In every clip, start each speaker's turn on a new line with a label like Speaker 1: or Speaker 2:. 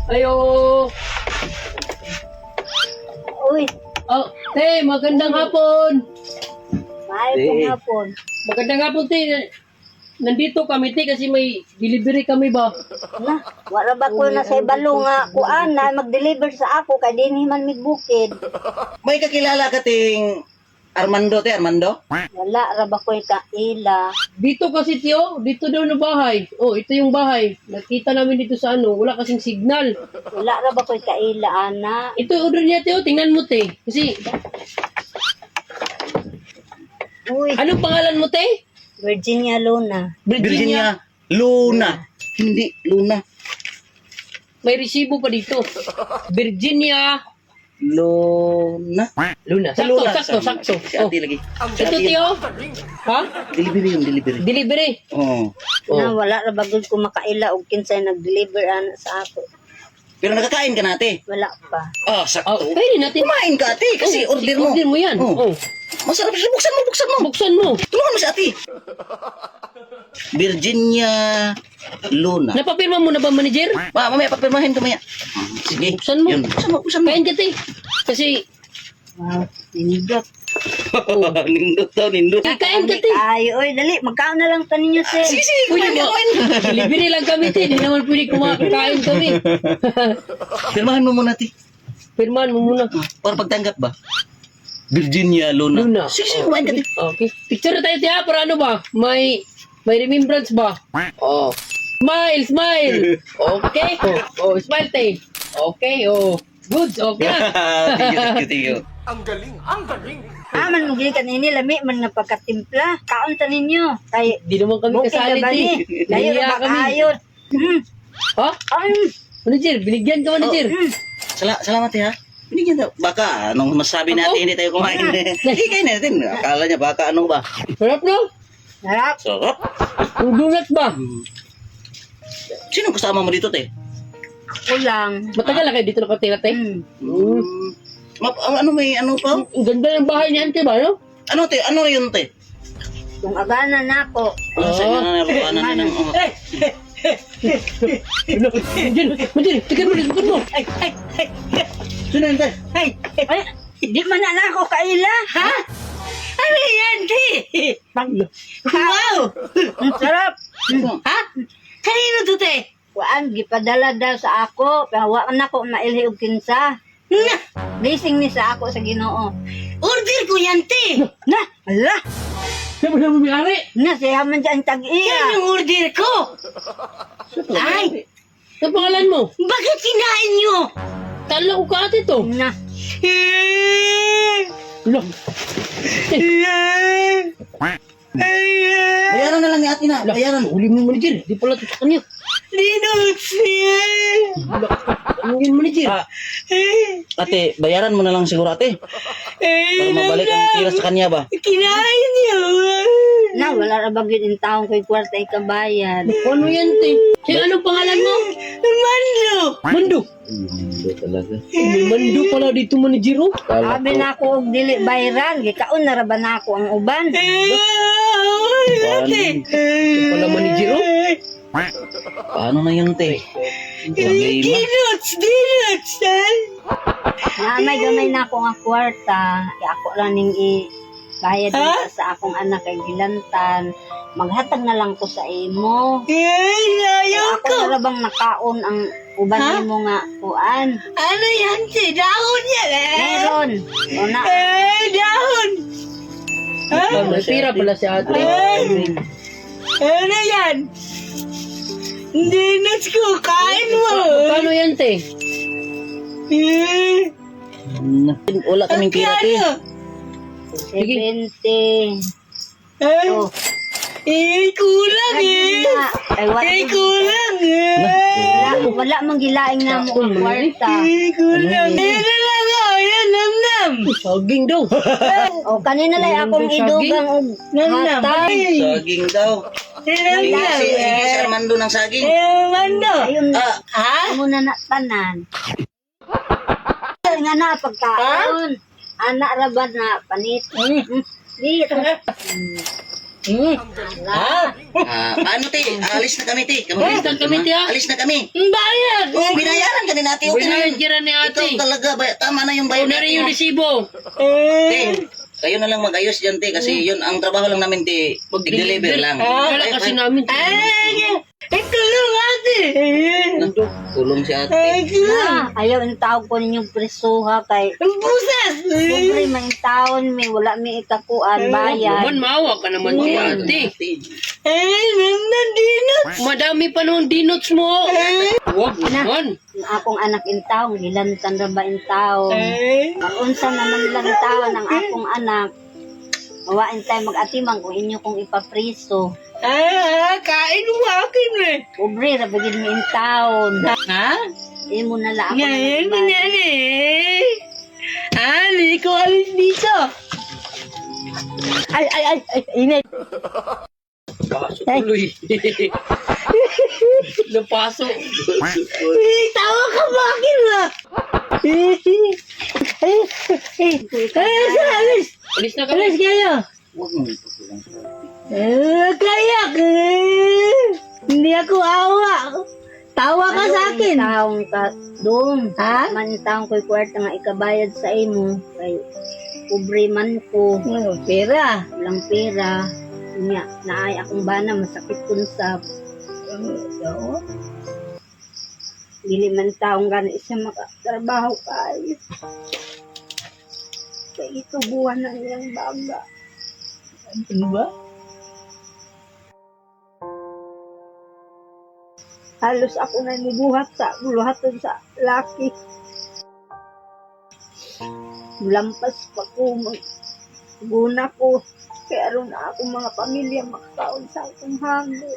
Speaker 1: Ayo.
Speaker 2: Uy,
Speaker 1: Oh, hey, magandang hapon.
Speaker 2: may hapon.
Speaker 1: Magandang hapon, te. Nandito kami, te, kasi may delivery kami ba?
Speaker 2: Na, wala ba ko na sa ibalo nga kuan na mag-deliver sa ako kay dinhi man migbukid.
Speaker 3: May kakilala ka ting Armando, te, Armando?
Speaker 2: Wala ra ba ko kaila.
Speaker 1: Dito kasi, tiyo, dito daw na bahay. Oh, ito yung bahay. Nakita namin dito sa ano, wala kasing signal.
Speaker 2: Wala ra ba ko kaila ana.
Speaker 1: Ito yung order niya, tiyo, tingnan mo, te. Kasi,
Speaker 2: Uy,
Speaker 1: anong pangalan mo, te?
Speaker 2: Virginia Luna.
Speaker 3: Virginia Luna. Hindi, Luna.
Speaker 1: May resibo pa dito. Virginia
Speaker 3: Luna.
Speaker 1: Luna. Sakto,
Speaker 3: Luna.
Speaker 1: sakto.
Speaker 3: Si
Speaker 1: Oh.
Speaker 3: ate lagi. Si
Speaker 1: Ito,
Speaker 3: ate
Speaker 1: tiyo. Ha?
Speaker 3: Delivery yung delivery.
Speaker 1: Delivery.
Speaker 3: Oo.
Speaker 2: Na
Speaker 1: Oh.
Speaker 2: wala ra ba gud ko makaila og kinsay nag-deliver ana sa ako.
Speaker 3: Pero nakakain ka na, ate.
Speaker 2: Wala pa.
Speaker 3: Ah, sakto.
Speaker 1: Oh, pwede natin.
Speaker 3: Kumain ka, ate, kasi
Speaker 1: Oh,
Speaker 3: order mo.
Speaker 1: Order mo yan.
Speaker 3: Oh.
Speaker 1: Oh.
Speaker 3: Masarap siya. Buksan mo, buksan mo.
Speaker 1: Buksan mo.
Speaker 3: Tulungan mo si ate. Virginia Luna.
Speaker 1: Napapirma mo na ba, manager?
Speaker 3: Mamaya, papirmahin ka maya. Sige.
Speaker 1: Buksan mo.
Speaker 3: Yun, buksan mo, buksan mo.
Speaker 1: Kain ka, te. Kasi,
Speaker 2: Wow, nindot.
Speaker 3: Nindot daw, nindot.
Speaker 1: kain ka, te.
Speaker 2: Ay, oy, dali, magkaon na lang ta ninyo, sir.
Speaker 3: Sige, sige,
Speaker 1: Pwede
Speaker 3: kumain,
Speaker 1: mo.
Speaker 3: kumain.
Speaker 1: Delivery lang kami, te. Hindi naman pwede kumakain kami.
Speaker 3: Pirmahan mo muna, ate.
Speaker 1: Pirmahan mo muna.
Speaker 3: Para pagtanggap ba? Virginia Luna.
Speaker 1: Luna.
Speaker 3: Sige, sige, kumain ka, ate.
Speaker 1: Okay. Picture na tayo, te, ha? Para ano ba? May remembrance ba? Oh. Smile, smile. Okay. Oh, smile, te. Okay, oh. Good, okay.
Speaker 3: Thank you.
Speaker 2: Man mo gili kanini lami man nga pagkatimpla. Kaon ta ninyo. Kay
Speaker 1: Di naman kami
Speaker 2: bukid
Speaker 1: kasali,
Speaker 2: na ba
Speaker 1: te.
Speaker 2: ni? Layo
Speaker 1: Nahiya
Speaker 2: ra
Speaker 1: kami.
Speaker 2: makayod.
Speaker 1: Ha? Manager, binigyan ka, manager.
Speaker 3: Salamat ha. Binigyan daw. Baka, anong masabi natin, hindi tayo kumain. Hindi kain natin. Akala niya baka ano ba?
Speaker 1: Sarap, no?
Speaker 2: Harap.
Speaker 3: Sarap.
Speaker 1: Yung donut ba?
Speaker 3: Sino kasama mo dito, te?
Speaker 2: Ako lang.
Speaker 1: Matagal na kayo dito nakatira, te.
Speaker 3: Ano may ano pa?
Speaker 1: Ang ganda ng bahay niyan, te, ba, no?
Speaker 3: Ano, te? Ano yun, te?
Speaker 2: Kung agana na ako.
Speaker 3: Ano sa inyo na naruan na ng...
Speaker 1: Manager, tigan mo, tigan mo.
Speaker 3: Sino yun, te?
Speaker 2: Ay, di man na ako kaila. Ha? Ano yan, di? Wow! Ang sarap. Ha? Kanino to, te? Waan, gipadala daw sa ako. Pero waan ako mailhi og kinsa. Blessing ni sa ako sa Ginoo. Order ko yan, te. Na, ala.
Speaker 1: Siya ba naman may-ari?
Speaker 2: Na, siya man dyan tag-iya. Yan yung order ko. Ay,
Speaker 1: Ang pangalan mo?
Speaker 2: bakit kinain nyo?
Speaker 1: Tala ko ka ate to.
Speaker 2: Na.
Speaker 1: Look.
Speaker 3: Bayaran na lang ni ate na. Bayaran.
Speaker 1: Uli mo yung manager. Di pala ito sa kanya. Ano yun, manager?
Speaker 3: Ate, bayaran mo na lang siguro, ate. Para mabalik ang tira sa kanya ba?
Speaker 2: Kinain niyo. Na, wala ra ba yun yung taong ko'y kwarta ikabayan.
Speaker 1: Ano yan, te? Siya, anong pangalan mo?
Speaker 2: Mando!
Speaker 1: Mando.
Speaker 3: Hindi talaga.
Speaker 1: May Mando pala dito, manager, oh.
Speaker 2: Sabi na ako og dili bayran, gikaon na ra ba na ako ang uban?
Speaker 1: Ito pala, manager, oh.
Speaker 3: Paano na yun, te? Problema.
Speaker 2: Dinuts, gamay na ako nga kwarta. Ako lang ning bayad nila sa akong anak kay gilantan. Maghatag na lang ko sa imo. Ako na ra bang nakaon ang uban mo nga kuan? Ano yan, si dahon yan Meron. O na. Dahon.
Speaker 1: May pira pala si ate.
Speaker 2: Ano yan? Dinuts ko, kain mo.
Speaker 1: Paano yan, te?
Speaker 3: Wala kaming pira, te.
Speaker 2: 70. Oh. Kulang Ay, wala. Kulang wala mang gilaing na mo ang kwarta. Kulang.
Speaker 1: Saging daw.
Speaker 2: O, kanina lang akong idugang og hatay.
Speaker 3: Saging daw. Hindi si Armando ng saging.
Speaker 2: Ayun na. Muna na tanan. Nga na, pagkaon. Anak rabad na panit. Di,
Speaker 3: Paano, te? Alis na kami, te.
Speaker 1: Alis na kami, te, ha?
Speaker 3: Alis na kami.
Speaker 1: Bayad!
Speaker 3: Oh, binayaran ka ni ate. Okay na
Speaker 1: Binayad
Speaker 3: yun.
Speaker 1: kira ni ate.
Speaker 3: Ikaw talaga, tama na yung
Speaker 1: O
Speaker 3: bayad
Speaker 1: na rin yung
Speaker 3: natin.
Speaker 1: resibo.
Speaker 3: Te, kayo na lang mag-ayos dyan, te. Kasi yun, ang trabaho lang namin, te, mag-deliver lang.
Speaker 1: Wala kasi namin.
Speaker 2: Tulong ate.
Speaker 3: Tulong si ate.
Speaker 2: Na, ayaw ang tawag ko ninyong presuha kay Busas! Siyempre, may taon may wala may ikakuan, bayad.
Speaker 1: Naman, maawa ka naman si ate.
Speaker 2: Ay, nandinot!
Speaker 1: Madami pa nung dinots mo. Huwag naman.
Speaker 2: Ang akong anak in taon, gilantan ra ba in taon? Mag-unsa naman lang taon ang akong anak. Mawain tayo mag-atimang kung inyo kong ipapriso.
Speaker 4: Kain mo akin eh.
Speaker 2: Pobre, rabagin mo in taon.
Speaker 4: Ha?
Speaker 2: Hindi mo na lang ako
Speaker 4: Ngayon,
Speaker 2: nagbayad.
Speaker 4: ganyan eh. Ali ko alis dito. Ay, init.
Speaker 1: Pasok tuloy. Napaso.
Speaker 4: Tawa ka ba akin ba? Alis.
Speaker 1: Alis na kami.
Speaker 4: Alis kayo.
Speaker 3: Huwag mo itutulang sa ate.
Speaker 4: Kaya hindi ako awa. Tawa ka sa akin.
Speaker 2: Taong ka doon.
Speaker 4: Ha?
Speaker 2: Man taong ko'y kwarta nga ikabayad sa imo. Kay pobre man ko.
Speaker 4: Pera.
Speaker 2: Walang pera. Nga, naay akong bana, masakit kunsap. Dili man taong gana siya makatrabaho kayo. Kaya itubuhan na niyang baga.
Speaker 4: Ano ba?
Speaker 2: Halos ako na nibuhat sa buluhaton sa laki. Lampas pa ko, guna ko. Kaya ron na akong mga pamilya makakaon sa akong hango.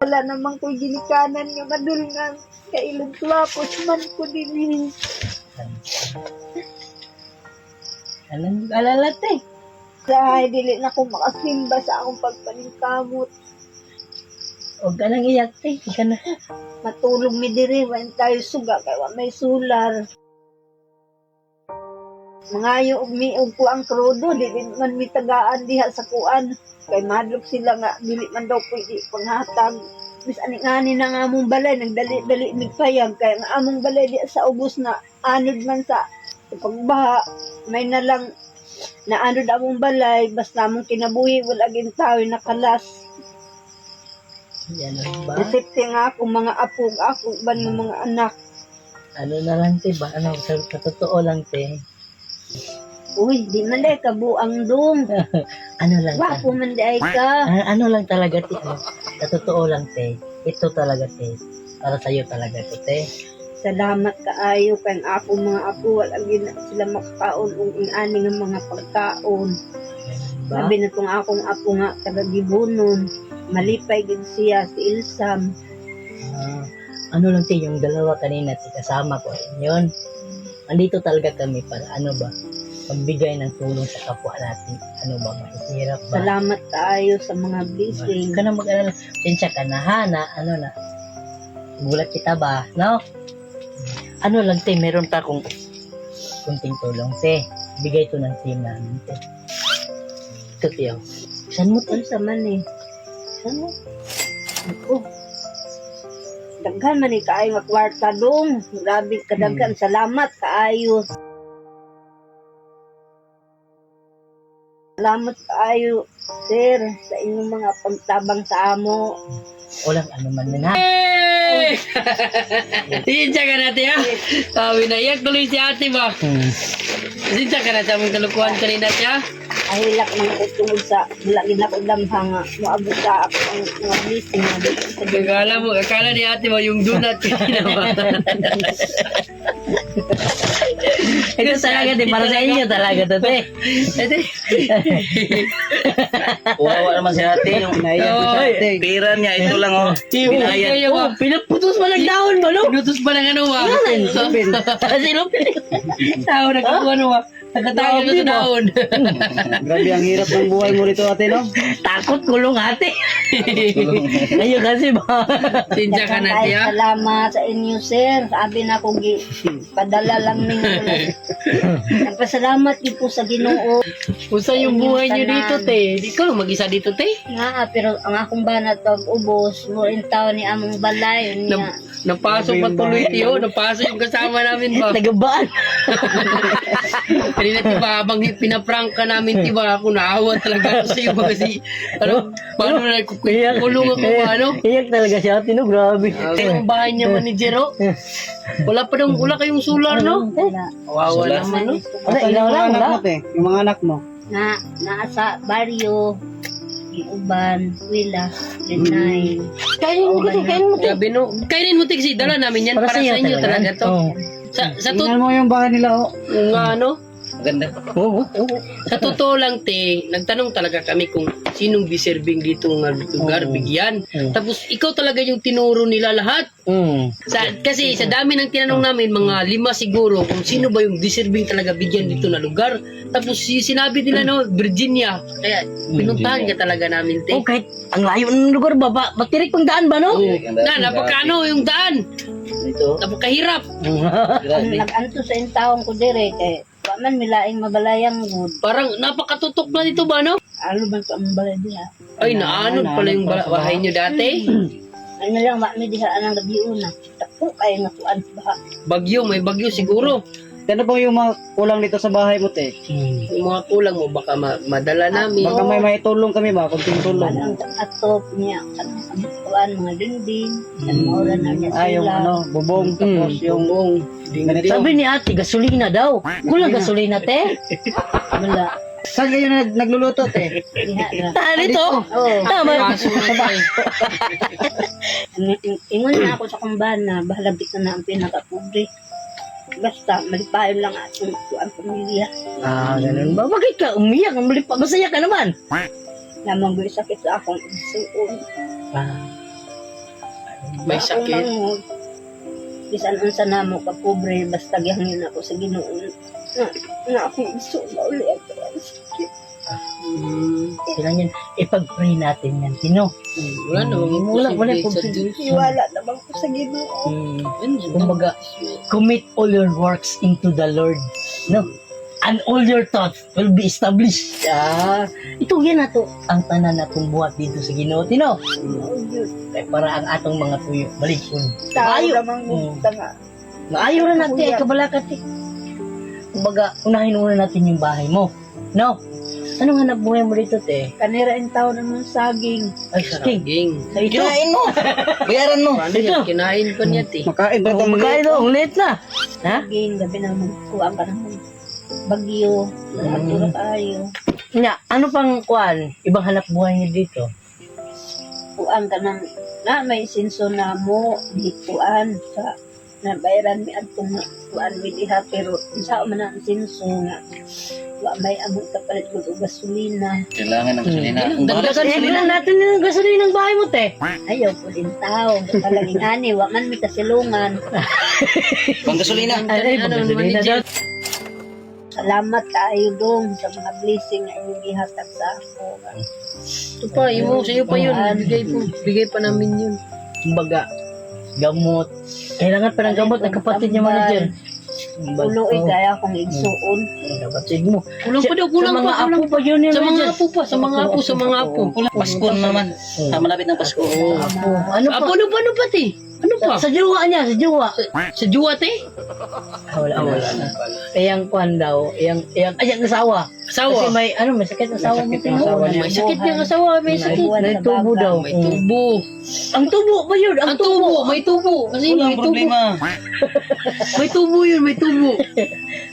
Speaker 2: Wala namang ko'y ginikanan nga madulngan. Kailog tuwapos man ko din.
Speaker 4: Anong alalat eh?
Speaker 2: Dahil dili na ko makasimba sa akong pagpaningkamot.
Speaker 4: Huwag ka nang iyak eh. Huwag ka na.
Speaker 2: Matulog mi diri, wain tayo suga, kaya wa may sular. Mangayo og miog ko ang krudo, dili man mi tagaan diha sa kuan. Kay madlok sila nga, dili man daw pwede panghatag. Bis ani-ani na nga among balay, nagdali-dali migpayag. Kaya nga among balay di sa ubos na anod man sa pagbaha. May na lang na anod among balay, basta among kinabuhi, wala gintaw, nakalas.
Speaker 4: Yan lang ba?
Speaker 2: Resipte nga ako, mga apo, ako ba ng mga anak.
Speaker 4: Ano na lang te ba? Ano, sa totoo lang te.
Speaker 2: Uy, di man day ka buang dong.
Speaker 4: Ano lang
Speaker 2: Wapo man day ka.
Speaker 4: ano lang talaga te. Ano, sa totoo lang te. Ito talaga te. Para sa'yo talaga to te.
Speaker 2: Salamat kaayo kay ang ako mga apo, wala gina sila makakaon ug ani nga mga pagkaon.
Speaker 4: Ba?
Speaker 2: Sabi na tong akong apo nga taga Gibonon. Malipay gid siya si Ilsam.
Speaker 4: Ano lang te, yung dalawa kanina te, kasama ko. Yun. Andito talaga kami para ano ba? Magbigay ng tulong sa kapwa natin. Ano ba? Mahihirap ba?
Speaker 2: Salamat kaayo sa mga blessing.
Speaker 4: Huwag ka na mag-alala. Sensya ka na ha na ano na. Gulat kita ba? No? Ano lang te, meron pa akong kunting tulong te. Bigay to ng team namin te. Ito tiyo. Saan mo te?
Speaker 2: Unsa man eh. Ano? Ako. Daghan man ni kaayo nga kwarta dong. Grabe kadaghan. Salamat kaayo. Salamat kaayo, sir, sa inyong mga pagtabang sa amo.
Speaker 4: Walang ano man din ha.
Speaker 1: Hey! Sinsya ka natin ha. Sabi na, iyak tuloy si ate ba? Sinsya ka na sa mong kalukuhan kanina siya.
Speaker 2: Ahilak ng tutungod sa lagi na ko damha nga moabot sa ako ang mga blessing nga dito sa
Speaker 1: Akala ni ate ba yung donut kanina ba?
Speaker 4: Ito talaga te, para sa inyo talaga to te.
Speaker 3: Wawa naman si ate. Yung pera niya, ito lang oh. Binayad.
Speaker 4: Oh, pinaputos pa ng daon mo no?
Speaker 1: Pinutos pa ng ano ba?
Speaker 4: Silupin.
Speaker 1: Tao nagkakuha ano ba? Nakatago na sa daon.
Speaker 5: Grabe ang hirap ng buhay mo dito ate no.
Speaker 4: Takot kulong ate. Ngayon kasi ba?
Speaker 1: Sinsya ka na,
Speaker 2: Kahit
Speaker 1: tiya.
Speaker 2: salamat sa inyo, sir. Sabi na ko, padala lang ninyo. Nagpasalamat din po sa Ginoo.
Speaker 1: Kung saan yung buhay niyo dito, te? Di ka lang mag-isa dito, te?
Speaker 2: Nga, pero ang akong banat pag-ubos, mo rin taon ni among balay. Niya.
Speaker 1: Napasok pa tuloy, tiyo. Napasok yung kasama namin ba?
Speaker 4: Nagabaan.
Speaker 1: Kanina, tiba, habang pinaprank ka namin, tiba, ako naawa talaga ako sa iyo. Kasi, ano, paano na, kulong ako ba, ano?
Speaker 4: Iyak talaga si ate no, grabe.
Speaker 1: Ang bahay niya man ni Jero. Wala kayong solar, no?
Speaker 2: Wala.
Speaker 1: Wawa naman, no?
Speaker 4: Wala,
Speaker 5: Asan
Speaker 4: ilaw
Speaker 5: yung mga
Speaker 4: lang,
Speaker 5: anak
Speaker 4: wala.
Speaker 5: mo te? Yung mga anak mo.
Speaker 2: Nasa baryo, Uban, Wila, Linay.
Speaker 4: Kainin mo kasi, kainin mo.
Speaker 1: Sabi no, kainin mo, Tixi, dala namin yan para sa inyo talaga to.
Speaker 4: Oo.
Speaker 1: Sa
Speaker 5: Tingnan mo yung bahay nila oh.
Speaker 1: nga, ano?
Speaker 3: Maganda.
Speaker 4: Oo.
Speaker 1: Sa totoo lang, te, nagtanong talaga kami kung sinong deserving dito ng lugar, bigyan. Tapos, ikaw talaga yung tinuro nila lahat. Kasi sa dami ng tinanong namin, mga 5 siguro, kung sino ba yung deserving talaga bigyan dito na lugar. Tapos, sinabi nila, no, Virginia. Kaya, pinuntahan ka talaga namin, te.
Speaker 4: Oh, kahit ang layo ng lugar ba? Matirik pang daan ba, no?
Speaker 1: Napakano yung daan.
Speaker 3: Dito.
Speaker 1: Napakahirap.
Speaker 2: Ang nag-anto sa intawang ko dire, kay waman milaing mabalayang good.
Speaker 1: Parang napakatutok na dito ba, no?
Speaker 2: Ano ba ito ang balay diha?
Speaker 1: Ay, naanod pala yung bahay nyo dati.
Speaker 2: Ano lang, wami diha anang gabi una. Tako kayo nakuan ba?
Speaker 1: Bagyo, may bagyo siguro.
Speaker 5: Ano ba yung mga kulang dito sa bahay mo te?
Speaker 1: Yung mga kulang mo, baka madala namin.
Speaker 5: Baka may tulong kami ba? Kunting tulong.
Speaker 2: Anong atop niya, anong kuan, mga dinding, ang maura na niya
Speaker 5: Ah, yung
Speaker 2: sila.
Speaker 5: ano, bubong. Tapos yung ganito.
Speaker 4: Sabi ni ate, gasolina daw. Kulang gasolina, te.
Speaker 2: Wala.
Speaker 5: Saan kayo nagluluto te?
Speaker 2: Diha na.
Speaker 4: Tahan ito.
Speaker 2: Oo.
Speaker 4: Tama.
Speaker 1: Kaso na eh.
Speaker 2: Ingon na ako sa kumbana, bahalabit na ang pinaka-pobre. Basta, malipayon lang atong kuan pamilya.
Speaker 4: Ah, ganun ba? Bakit ka umiyak? Masaya ka naman.
Speaker 2: Lamang ko sakit sa akong isuon.
Speaker 1: May sakit.
Speaker 2: Bisan unsa na mo ka pobre, basta gihangin ako sa Ginoo. Na akong iso na uli ang sakit.
Speaker 4: Kailangan ipag-pray natin yan, Tino.
Speaker 1: Wala naman.
Speaker 4: Wala
Speaker 1: Sa Diyos.
Speaker 2: Iwala naman ko sa Ginoo.
Speaker 4: Kumbaga, commit all your works into the Lord. No? And all your thoughts will be established. Ito yan na to. Ang tanan natong buhat dito sa Ginoo, Tino. Kaya para ang atong mga tuyo, balik yun.
Speaker 2: Tao
Speaker 4: Maayo.
Speaker 2: naman mo tanga.
Speaker 4: Maayo na natin ay kabalakat eh. Kumbaga, unahin muna natin yung bahay mo. No? Anong hanap buhay mo dito, te?
Speaker 2: Kanira in tao naman saging.
Speaker 4: Ay, king.
Speaker 1: Ging.
Speaker 4: Sa ito.
Speaker 3: Kinain mo. Bayaran mo.
Speaker 1: Paano yan? Kinain pa niya, te.
Speaker 5: Makain ba itong
Speaker 4: Magkain
Speaker 5: mga
Speaker 4: daw, ang late na. Ha?
Speaker 2: Saging, gabi naman kuha ka naman. Bagyo, natura kayo.
Speaker 4: Nga, ano pang kuan? Ibang hanap buhay niyo dito?
Speaker 2: Kuan ka ng, na may sinso na mo, di kuan sa nabayaran mi atong kuan mi diha pero sa man ang sinso nga wa may among kapalit ko og gasolina.
Speaker 3: Kailangan ng gasolina.
Speaker 4: Dagdagan natin yung gasolina ng bahay mo, te.
Speaker 2: Ayaw po din tao, talaging ani wa man mi kasilungan.
Speaker 3: Pang gasolina.
Speaker 4: Ay,
Speaker 1: Ano naman
Speaker 4: gasolina
Speaker 1: ni
Speaker 4: daw.
Speaker 2: Salamat kaayo dong sa mga blessing nga inyong gihatag sa ako.
Speaker 1: Ito pa, sa'yo pa yun. Bigay pa namin yun.
Speaker 4: Kumbaga, gamot. Kailangan pa ng gamot ng kapatid niya manager.
Speaker 2: Uloy kaya akong igsuon.
Speaker 4: Kapatid mo.
Speaker 1: Kulang pa daw, kulang
Speaker 4: Sa mga
Speaker 1: pa.
Speaker 4: apo pa yun yung
Speaker 1: Sa mga
Speaker 4: manager.
Speaker 1: apo pa, sa mga apo.
Speaker 3: Pasko naman. Malapit ng Pasko.
Speaker 4: Apo. Ano pa?
Speaker 1: Ano pa, te? Ano pa?
Speaker 4: Sa jowa niya, sa jowa.
Speaker 1: Sa juwa, te?
Speaker 4: Wala na. Iyang kuhan daw, iyang asawa. Kasi
Speaker 1: Asawa.
Speaker 4: may sakit na asawa mo.
Speaker 1: May sakit niyang asawa, may sakit.
Speaker 4: May tubo daw.
Speaker 1: May tubo.
Speaker 4: Ang tubo ba yun?
Speaker 1: Ang tubo, may tubo. Kasi may
Speaker 3: Walang
Speaker 1: tubo.
Speaker 3: problema.
Speaker 1: May tubo yun, may tubo.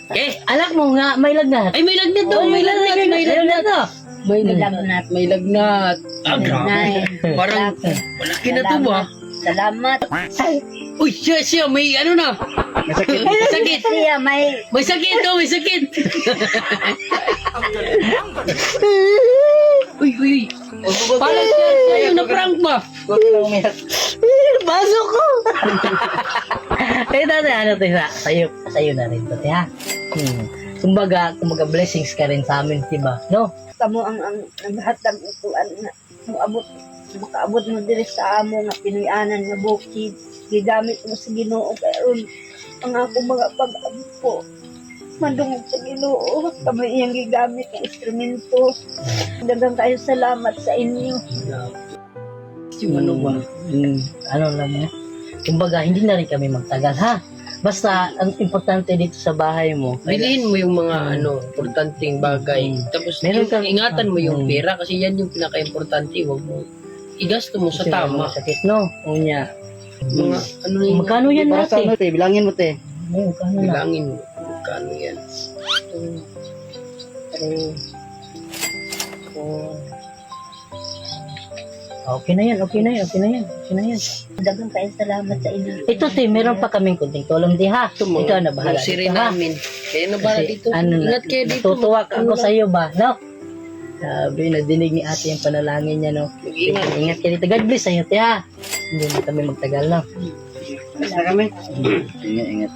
Speaker 1: Eh,
Speaker 4: Anak mo nga, may lagnat.
Speaker 1: ay may lagnat daw, may lagnat, may lagnat.
Speaker 4: na.
Speaker 1: May lagnat, may lagnat. Ah, grabe.
Speaker 2: Nay,
Speaker 1: Parang malaki na tubo, ah.
Speaker 2: salamat.
Speaker 1: Uy, siya, may ano na.
Speaker 5: may sakit?
Speaker 1: May sakit.
Speaker 2: Siya may
Speaker 1: May sakit daw, may sakit. Uy. Pala siya yung na-prank ba?
Speaker 4: Pasok ko! Eh, dati, ano, te, sa'yo na rin to, te, ha? kumbaga blessings ka rin sa amin, diba? No?
Speaker 2: Kamo ang naghatag utuan na makaabot mo diri sa amo nga Pinoyanan nga bukid. Gigamit mo sa Ginoo karon ang ako mga pag-ampo. Mandungog sa Ginoo, kami iyang gigamit ng instrumento. Daghang kayo salamat sa inyo.
Speaker 1: Yung ano ba?
Speaker 4: Ano lang mo? Kumbaga, hindi na rin kami magtagal, ha? Basta, ang importante dito sa bahay mo,
Speaker 1: Bilhin mo yung mga importanteng bagay. Tapos
Speaker 4: Meron
Speaker 1: yung,
Speaker 4: kang-
Speaker 1: ingatan mo yung pera kasi yan yung pinaka-importante. Huwag mo igasto mo sa tama.
Speaker 4: Sakit, no? Unya.
Speaker 1: Mga ano yung
Speaker 4: Magkano yan
Speaker 5: Para sa
Speaker 4: natin?
Speaker 5: ano te, bilangin mo te.
Speaker 4: Magkano na?
Speaker 1: bilangin mo. Magkano yan?
Speaker 4: Okay na yan.
Speaker 2: Daghang kayo salamat sa inyo.
Speaker 4: Ito, te, meron pa kaming kunting tulong, di ha?
Speaker 1: Ito mo.
Speaker 4: Ito, nabahala
Speaker 1: Grocery
Speaker 4: dito, ha?
Speaker 1: namin. Kaya nabahala
Speaker 4: Kasi,
Speaker 1: dito.
Speaker 4: ano na,
Speaker 1: Ingat kayo dito.
Speaker 4: natutuwa
Speaker 1: Ano
Speaker 4: ako
Speaker 1: lang.
Speaker 4: sa iyo ba, no? Sabi, nadinig ni ate yung panalangin niya, no?
Speaker 1: Mag-ingat.
Speaker 4: Ingat kayo dito. God bless sa iyo, te, ha? Hindi na kami magtagal, no?
Speaker 5: Basta kami.
Speaker 3: Ingat, ingat.